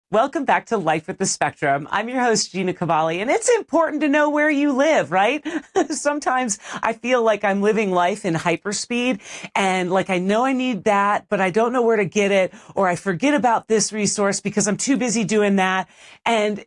Welcome back to Life with the Spectrum. I'm your host, Gina Cavalli, and it's important to know where you live, right? Sometimes I feel like I'm living life in hyperspeed and like I know I need that, but I don't know where to get it, or I forget about this resource because I'm too busy doing that. And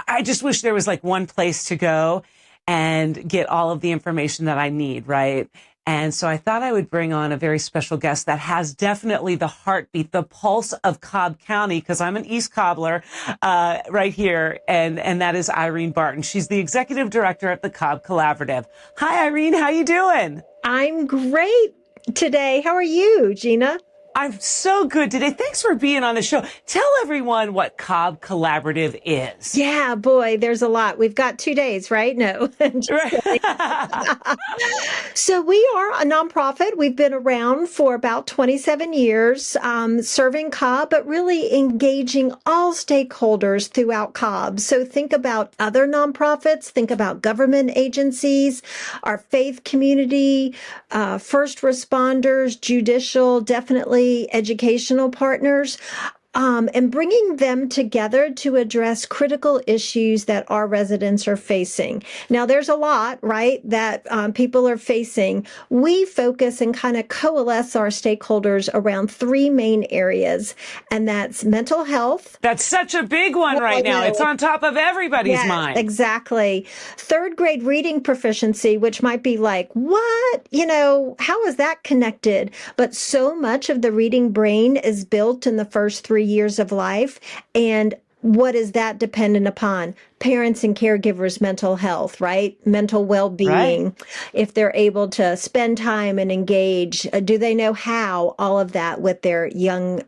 I just wish there was like one place to go and get all of the information that I need, right? And so I thought I would bring on a very special guest that has definitely the heartbeat, the pulse of Cobb County, because I'm an East Cobbler right here, and that is Irene Barton. She's the executive director at the Cobb Collaborative. Hi, Irene. How you doing? I'm great today. How are you, Gina? I'm so good today. Thanks for being on the show. Tell everyone what Cobb Collaborative is. Yeah, boy, there's a lot. We've got 2 days, right? No. So we are a nonprofit. We've been around for about 27 years, serving Cobb, but really engaging all stakeholders throughout Cobb. So think about other nonprofits, think about government agencies, our faith community, first responders, judicial, definitely educational partners. And bringing them together to address critical issues that our residents are facing. Now, there's a lot, right, that people are facing. We focus and kind of coalesce our stakeholders around three main areas, and that's mental health. That's such a big one right now. It's on top of everybody's mind. Exactly. Third grade reading proficiency, which might be like, what? How is that connected? But so much of the reading brain is built in the first 3 years of life. And what is that dependent upon? Parents and caregivers' mental health, right? Mental well-being. Right. If they're able to spend time and engage, do they know how? All of that with their young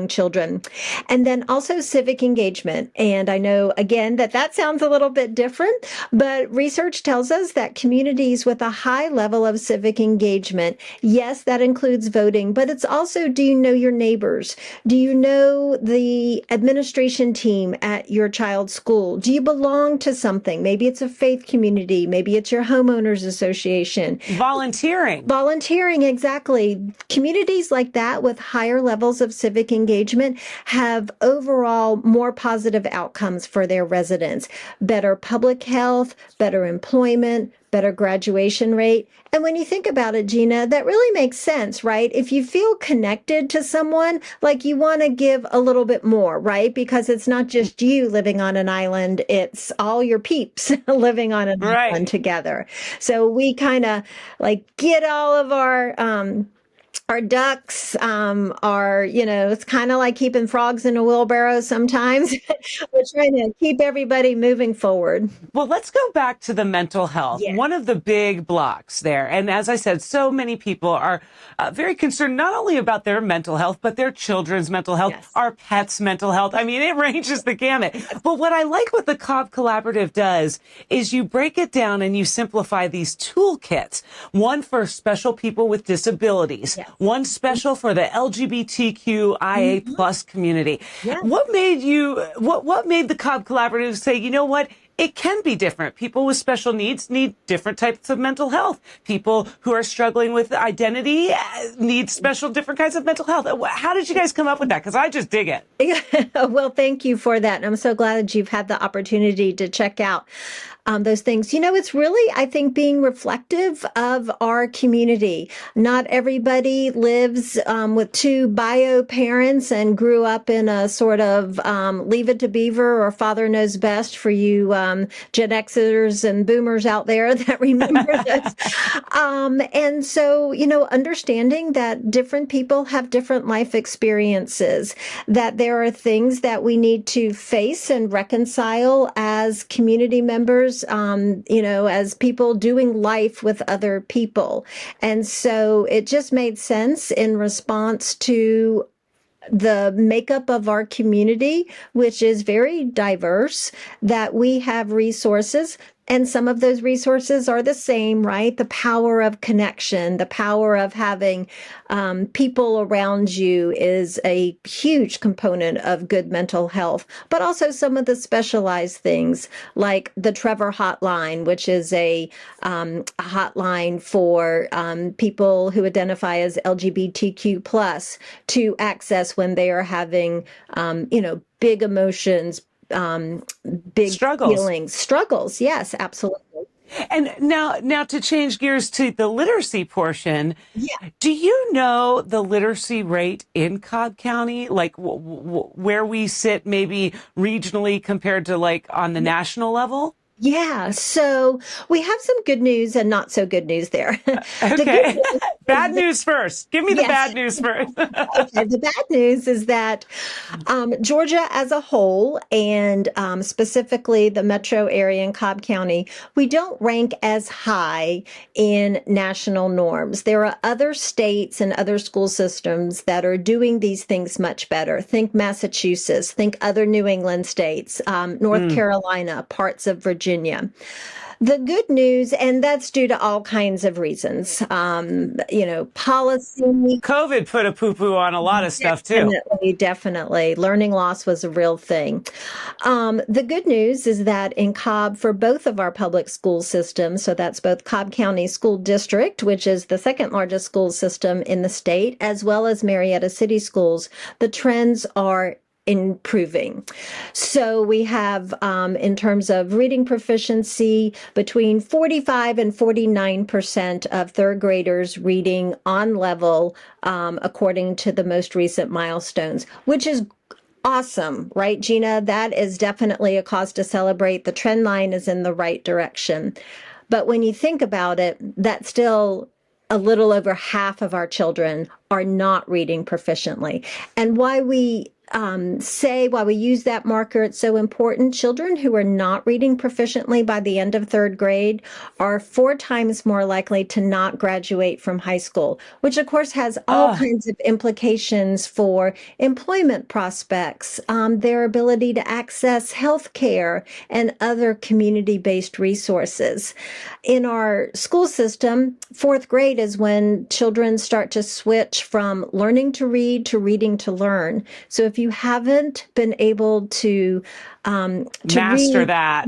children. And then also civic engagement. And I know, again, that sounds a little bit different, but research tells us that communities with a high level of civic engagement, yes, that includes voting, but it's also, do you know your neighbors? Do you know the administration team at your child's school? Do you belong to something? Maybe it's a faith community. Maybe it's your homeowners association. Volunteering, exactly. Communities like that with higher levels of civic engagement have overall more positive outcomes for their residents. Better public health, better employment, better graduation rate. And when you think about it, Gina, that really makes sense, right? If you feel connected to someone, like you want to give a little bit more, right? Because it's not just you living on an island, it's all your peeps living on an island together. So we kind of like get all of our ducks it's kind of like keeping frogs in a wheelbarrow sometimes. We're trying to keep everybody moving forward. Well, let's go back to the mental health. Yeah. One of the big blocks there. And as I said, so many people are very concerned not only about their mental health, but their children's mental health, yes, our pets' mental health. I mean, it ranges the gamut. But what I like what the Cobb Collaborative does is you break it down and you simplify these toolkits. One for special people with disabilities. Yeah. One special for the LGBTQIA plus community. Yeah. What made the Cobb Collaborative say, you know what? It can be different. People with special needs need different types of mental health. People who are struggling with identity need different kinds of mental health. How did you guys come up with that? Because I just dig it. Well, thank you for that. And I'm so glad that you've had the opportunity to check out those things. It's really, I think, being reflective of our community. Not everybody lives with two bio parents and grew up in a sort of leave it to Beaver or father knows best for you Gen Xers and boomers out there that remember this. And so, understanding that different people have different life experiences, that there are things that we need to face and reconcile as community members, as people doing life with other people. And so it just made sense in response to the makeup of our community, which is very diverse, that we have resources And some of those resources are the same, right? The power of connection, the power of having people around you is a huge component of good mental health, but also some of the specialized things like the Trevor Hotline, which is a hotline for people who identify as LGBTQ plus to access when they are having, big emotions, big struggles. Yes, absolutely. And now to change gears to the literacy portion, yeah. Do you know the literacy rate in Cobb County, like where we sit maybe regionally compared to like on the national level? Yeah, so we have some good news and not so good news there. Okay. Bad news first. Give me the bad news first. Okay, the bad news is that Georgia as a whole, and specifically the metro area in Cobb County, we don't rank as high in national norms. There are other states and other school systems that are doing these things much better. Think Massachusetts, think other New England states, North Carolina, parts of Virginia. The good news, and that's due to all kinds of reasons, policy. COVID put a poo-poo on a lot of stuff too. Definitely. Learning loss was a real thing. The good news is that in Cobb, for both of our public school systems, so that's both Cobb County School District, which is the second largest school system in the state, as well as Marietta City Schools, the trends are improving. So we have, in terms of reading proficiency, between 45 and 49% of third graders reading on level, according to the most recent milestones, which is awesome, right, Gina? That is definitely a cause to celebrate. The trend line is in the right direction. But when you think about it, that's still a little over half of our children are not reading proficiently. And why we why we use that marker, it's so important. Children who are not reading proficiently by the end of third grade are 4 times more likely to not graduate from high school, which of course has all kinds of implications for employment prospects, their ability to access health care and other community-based resources. In our school system, 4th grade is when children start to switch from learning to read to reading to learn. So if you haven't been able to master that,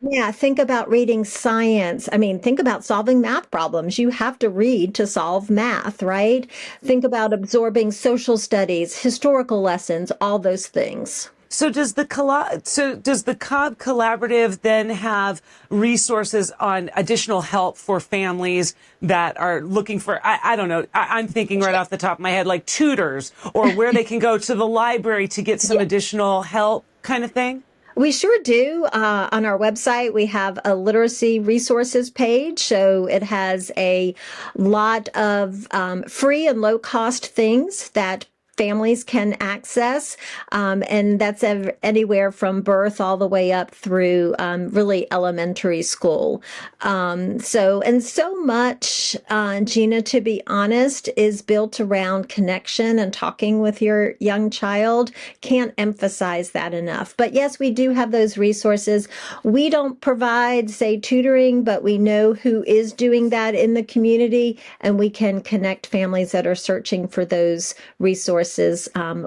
yeah, think about reading science. I mean, think about solving math problems. You have to read to solve math, right? Think about absorbing social studies, historical lessons, all those things. So does the Cobb Collaborative then have resources on additional help for families that are looking for, I don't know, I'm thinking right off the top of my head, like tutors or where they can go to the library to get some additional help kind of thing? We sure do. On our website, we have a literacy resources page. So it has a lot of free and low cost things that families can access, and that's anywhere from birth all the way up through really elementary school. So much, Gina, to be honest, is built around connection and talking with your young child. Can't emphasize that enough. But yes, we do have those resources. We don't provide, say, tutoring, but we know who is doing that in the community, and we can connect families that are searching for those resources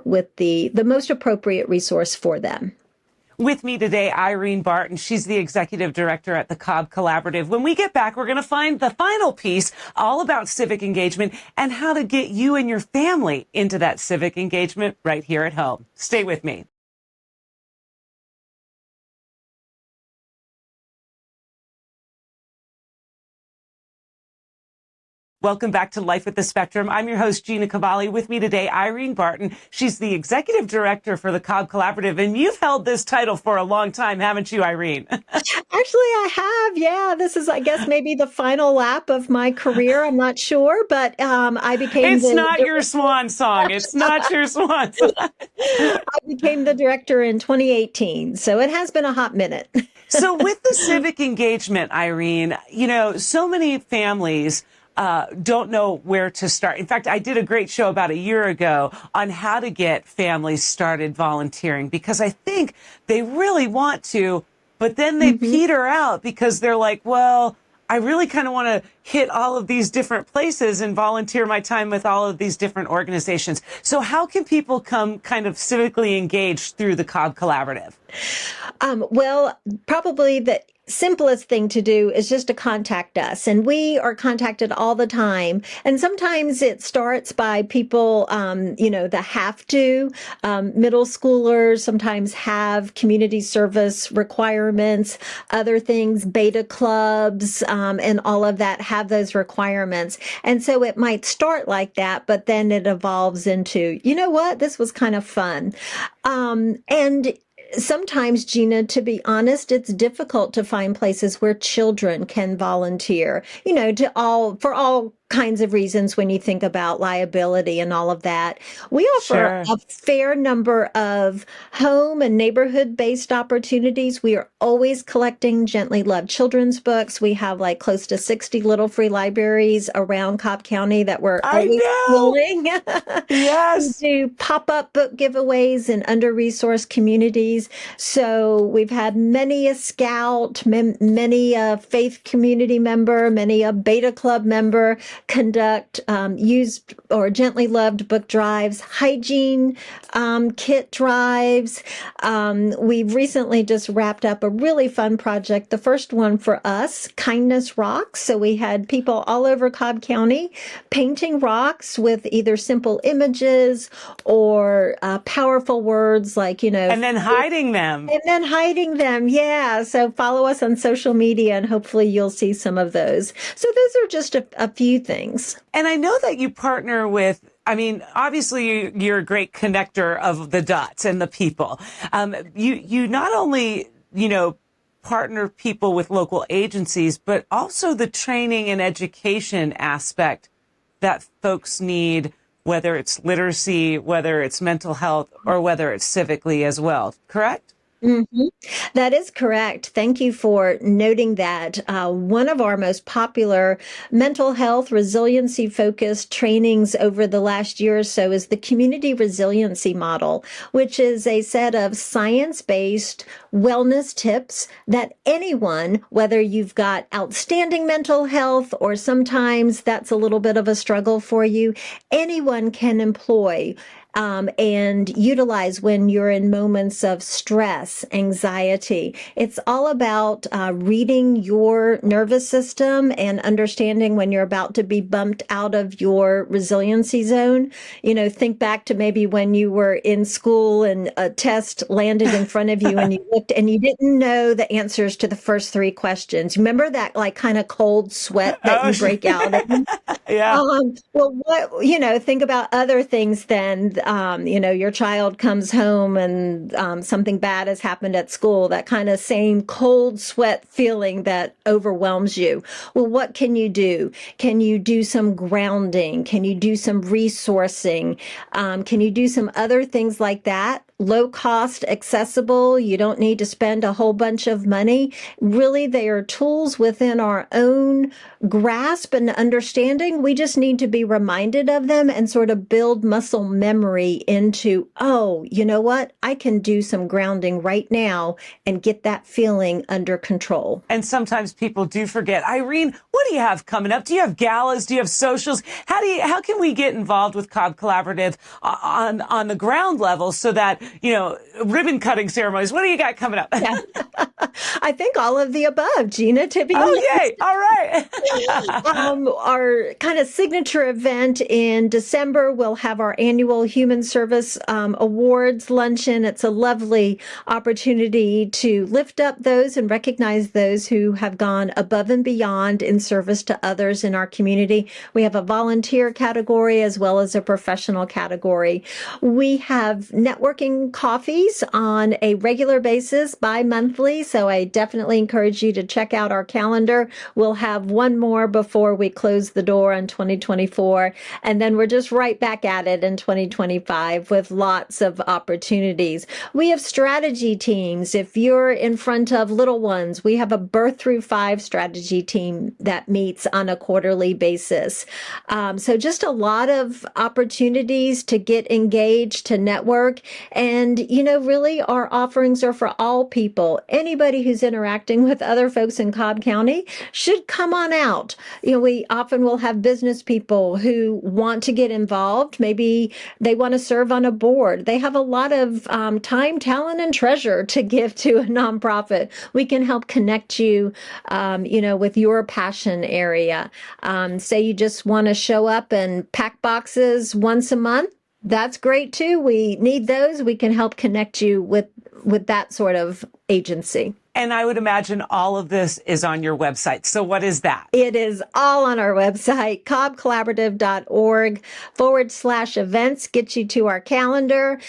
with the most appropriate resource for them. With me today, Irene Barton. She's the executive director at the Cobb Collaborative. When we get back, we're going to find the final piece all about civic engagement and how to get you and your family into that civic engagement right here at home. Stay with me. Welcome back to Life with the Spectrum. I'm your host, Gina Cavalli. With me today, Irene Barton. She's the executive director for the Cobb Collaborative, and you've held this title for a long time, haven't you, Irene? Actually, I have. Yeah, this is, I guess, maybe the final lap of my career. I'm not sure, but I became. It's not your swan song. It's not your swan song. I became the director in 2018, so it has been a hot minute. So with the civic engagement, Irene, so many families don't know where to start. In fact, I did a great show about a year ago on how to get families started volunteering because I think they really want to, but then they peter out because they're like, well, I really kind of want to hit all of these different places and volunteer my time with all of these different organizations. So how can people come kind of civically engaged through the Cobb Collaborative? Well, probably the simplest thing to do is just to contact us. And we are contacted all the time. And sometimes it starts by people, that have to. Middle schoolers sometimes have community service requirements, other things, beta clubs, and all of that have those requirements. And so it might start like that, but then it evolves into, you know what, this was kind of fun. And sometimes, Gina, to be honest, it's difficult to find places where children can volunteer, for all kinds of reasons when you think about liability and all of that. We offer a fair number of home and neighborhood-based opportunities. We are always collecting gently loved children's books. We have like close to 60 little free libraries around Cobb County that we're always filling. Yes. We do pop-up book giveaways in under-resourced communities. So we've had many a scout, many a faith community member, many a beta club member conduct used or gently loved book drives, hygiene kit drives. We've recently just wrapped up a really fun project. The first one for us, Kindness Rocks. So we had people all over Cobb County painting rocks with either simple images or powerful words like, and then hiding them. Yeah. So follow us on social media and hopefully you'll see some of those. So those are just a few things. And I know that you partner with, obviously you're a great connector of the dots and the people. You not only, partner people with local agencies, but also the training and education aspect that folks need, whether it's literacy, whether it's mental health, or whether it's civically as well, correct? Mm-hmm. That is correct. Thank you for noting that. One of our most popular mental health resiliency focused trainings over the last year or so is the community resiliency model, which is a set of science-based wellness tips that anyone, whether you've got outstanding mental health or sometimes that's a little bit of a struggle for you, anyone can employ and utilize when you're in moments of stress, anxiety. It's all about reading your nervous system and understanding when you're about to be bumped out of your resiliency zone. Think back to maybe when you were in school and a test landed in front of you and you looked and you didn't know the answers to the first three questions. Remember that like kind of cold sweat that you break out in? Yeah. Think about other things then. Your child comes home and something bad has happened at school, that kind of same cold sweat feeling that overwhelms you. Well, what can you do? Can you do some grounding? Can you do some resourcing? Can you do some other things like that? Low cost, accessible. You don't need to spend a whole bunch of money. Really, they are tools within our own grasp and understanding. We just need to be reminded of them and sort of build muscle memory into, oh, you know what? I can do some grounding right now and get that feeling under control. And sometimes people do forget. Irene, what do you have coming up? Do you have galas? Do you have socials? How can we get involved with Cobb Collaborative on the ground level so that, ribbon cutting ceremonies? What do you got coming up? Yeah. I think all of the above, Gina, to be honest. Oh, yay. All right. Our kind of signature event in December, we'll have our annual Human Service Awards luncheon. It's a lovely opportunity to lift up those and recognize those who have gone above and beyond in service to others in our community. We have a volunteer category as well as a professional category. We have networking coffees on a regular basis, bi-monthly, so I definitely encourage you to check out our calendar. We'll have one more before we close the door on 2024, and then we're just right back at it in 2025. 2025 with lots of opportunities. We have strategy teams. If you're in front of little ones, we have a birth through 5 strategy team that meets on a quarterly basis. So just a lot of opportunities to get engaged, to network. And, really our offerings are for all people. Anybody who's interacting with other folks in Cobb County should come on out. We often will have business people who want to get involved. Maybe they want to serve on a board. They have a lot of time, talent, and treasure to give to a nonprofit. We can help connect you, with your passion area. Say you just want to show up and pack boxes once a month. That's great too. We need those. We can help connect you with that sort of agency. And I would imagine all of this is on your website. So what is that? It is all on our website, cobbcollaborative.org/events. Gets you to our calendar.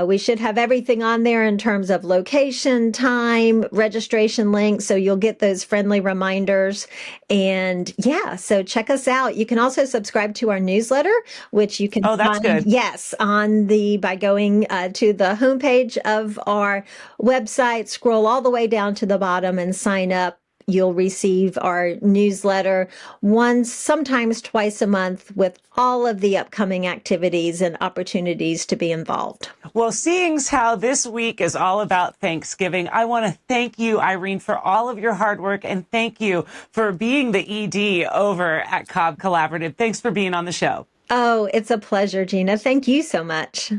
We should have everything on there in terms of location, time, registration links. So you'll get those friendly reminders. And so check us out. You can also subscribe to our newsletter, which you can that's good. Yes, by going to the homepage of our website, scroll all the way down to the bottom and sign up. You'll receive our newsletter once, sometimes twice a month, with all of the upcoming activities and opportunities to be involved. Well, seeing how this week is all about Thanksgiving, I want to thank you, Irene, for all of your hard work, and thank you for being the ED over at Cobb Collaborative. Thanks for being on the show. Oh, it's a pleasure, Gina. Thank you so much.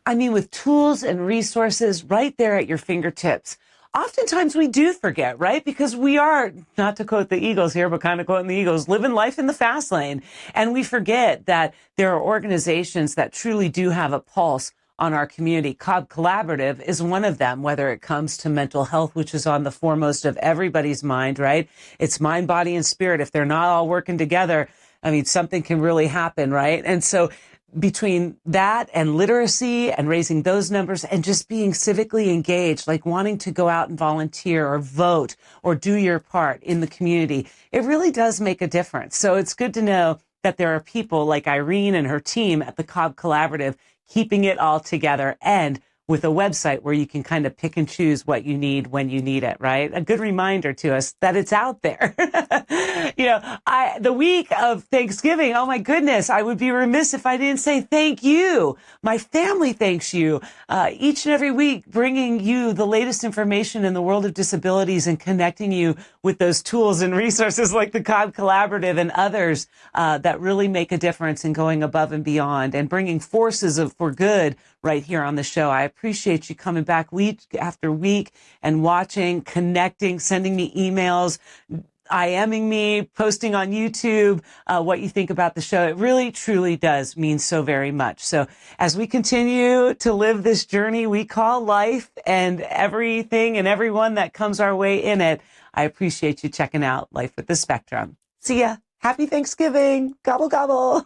I mean, with tools and resources right there at your fingertips. Oftentimes we do forget, right? Because we are, not to quote the Eagles here, but kind of quoting the Eagles, living life in the fast lane. And we forget that there are organizations that truly do have a pulse on our community. Cobb Collaborative is one of them, whether it comes to mental health, which is on the foremost of everybody's mind, right? It's mind, body, and spirit. If they're not all working together, I mean, something can really happen, right? And so between that and literacy and raising those numbers and just being civically engaged, like wanting to go out and volunteer or vote or do your part in the community, it really does make a difference. So it's good to know that there are people like Irene and her team at the Cobb Collaborative keeping it all together, and with a website where you can kind of pick and choose what you need when you need it, right? A good reminder to us that it's out there. The week of Thanksgiving, oh my goodness, I would be remiss if I didn't say thank you. My family thanks you. Each and every week, bringing you the latest information in the world of disabilities and connecting you with those tools and resources like the Cobb Collaborative and others that really make a difference in going above and beyond and bringing forces for good right here on the show. I appreciate you coming back week after week and watching, connecting, sending me emails, IMing me, posting on YouTube what you think about the show. It really, truly does mean so very much. So as we continue to live this journey we call life and everything and everyone that comes our way in it, I appreciate you checking out Life with the Spectrum. See ya. Happy Thanksgiving. Gobble, gobble.